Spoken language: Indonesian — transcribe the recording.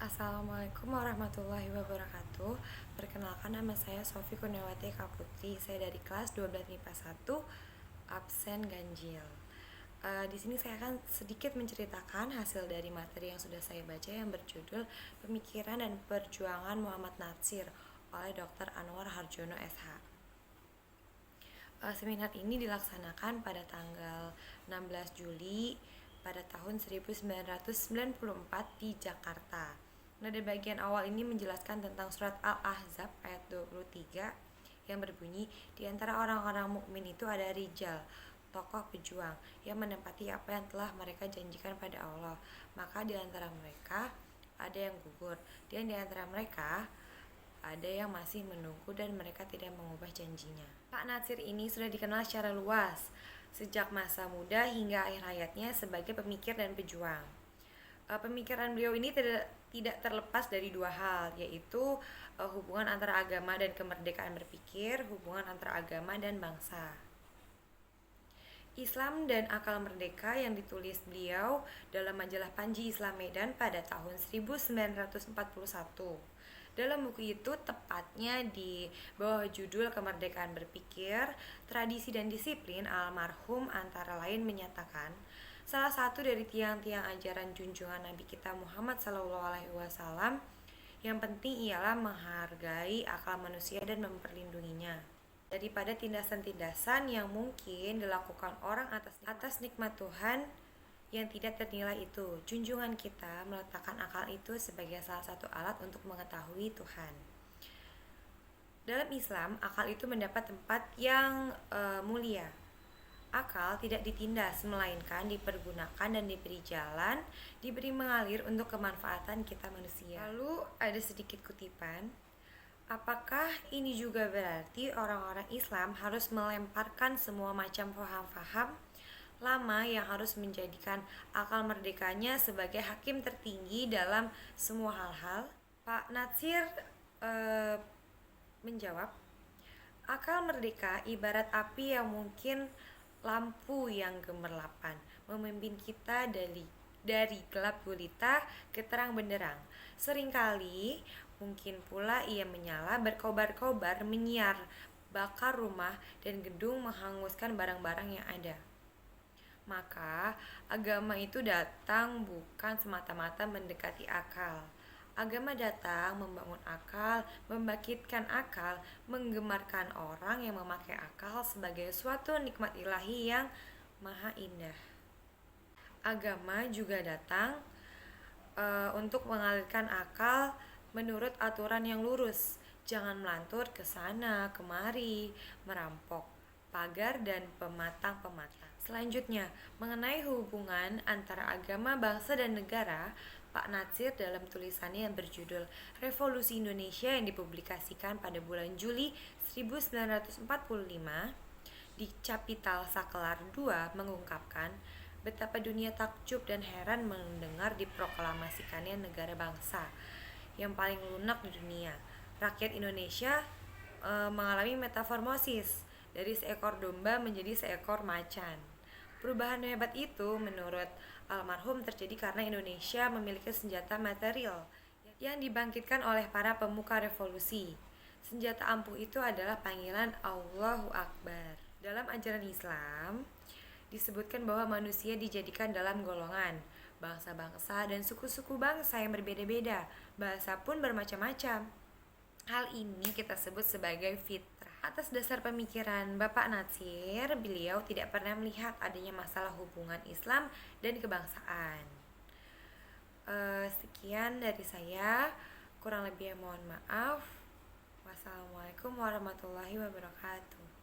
Assalamualaikum warahmatullahi wabarakatuh. Perkenalkan, nama saya Sofi Kurniawati Kaputri. Saya dari kelas 12 MIPA 1, absen ganjil. Di sini saya akan sedikit menceritakan hasil dari materi yang sudah saya baca yang berjudul Pemikiran dan Perjuangan Muhammad Natsir oleh Dr. Anwar Harjono SH. Seminar ini dilaksanakan pada tanggal 16 Juli pada tahun 1994 di Jakarta. Nah, di bagian awal ini menjelaskan tentang surat Al-Ahzab ayat 23 yang berbunyi, di antara orang-orang mukmin itu ada rijal, tokoh pejuang yang menempati apa yang telah mereka janjikan pada Allah. Maka di antara mereka ada yang gugur, dan di antara mereka ada yang masih menunggu dan mereka tidak mengubah janjinya. Pak Natsir ini sudah dikenal secara luas sejak masa muda hingga akhir hayatnya sebagai pemikir dan pejuang. Pemikiran beliau ini tidak terlepas dari dua hal, yaitu hubungan antara agama dan kemerdekaan berpikir, hubungan antara agama dan bangsa. Islam dan Akal Merdeka yang ditulis beliau dalam majalah Panji Islam Medan pada tahun 1941. Dalam buku itu tepatnya di bawah judul Kemerdekaan Berpikir, Tradisi dan Disiplin, almarhum antara lain menyatakan, salah satu dari tiang-tiang ajaran junjungan Nabi kita Muhammad SAW yang penting ialah menghargai akal manusia dan memperlindunginya daripada tindasan-tindasan yang mungkin dilakukan orang atas nikmat Tuhan yang tidak ternilai itu. Junjungan kita meletakkan akal itu sebagai salah satu alat untuk mengetahui Tuhan. Dalam Islam, akal itu mendapat tempat yang mulia. Akal tidak ditindas, melainkan dipergunakan dan diberi jalan, diberi mengalir untuk kemanfaatan kita manusia. Lalu ada sedikit kutipan, apakah ini juga berarti orang-orang Islam harus melemparkan semua macam paham-paham lama yang harus menjadikan akal merdekanya sebagai hakim tertinggi dalam semua hal-hal? Pak Natsir menjawab, akal merdeka ibarat api yang mungkin lampu yang gemerlapan, memimpin kita dari gelap gulita ke terang benderang. Seringkali mungkin pula ia menyala, berkobar-kobar, menyiar, bakar rumah dan gedung, menghanguskan barang-barang yang ada. Maka agama itu datang bukan semata-mata mendekati akal. Agama datang membangun akal, membangkitkan akal, menggemarkan orang yang memakai akal sebagai suatu nikmat ilahi yang maha indah. Agama juga datang untuk mengalirkan akal menurut aturan yang lurus. Jangan melantur ke sana kemari, merampok pagar dan pematang-pematang. Selanjutnya, mengenai hubungan antara agama, bangsa, dan negara, Pak Natsir dalam tulisannya yang berjudul Revolusi Indonesia yang dipublikasikan pada bulan Juli 1945 di Capital Sakelar II mengungkapkan betapa dunia takjub dan heran mendengar diproklamasikannya negara bangsa yang paling lunak di dunia. Rakyat Indonesia mengalami metamorfosis dari seekor domba menjadi seekor macan. Perubahan hebat itu menurut almarhum terjadi karena Indonesia memiliki senjata material yang dibangkitkan oleh para pemuka revolusi. Senjata ampuh itu adalah panggilan Allahu Akbar. Dalam ajaran Islam disebutkan bahwa manusia dijadikan dalam golongan, bangsa-bangsa dan suku-suku bangsa yang berbeda-beda, bahasa pun bermacam-macam. Hal ini kita sebut sebagai fitrah. Atas dasar pemikiran Bapak Natsir, beliau tidak pernah melihat adanya masalah hubungan Islam dan kebangsaan. Sekian dari saya, kurang lebih mohon maaf. Wassalamualaikum warahmatullahi wabarakatuh.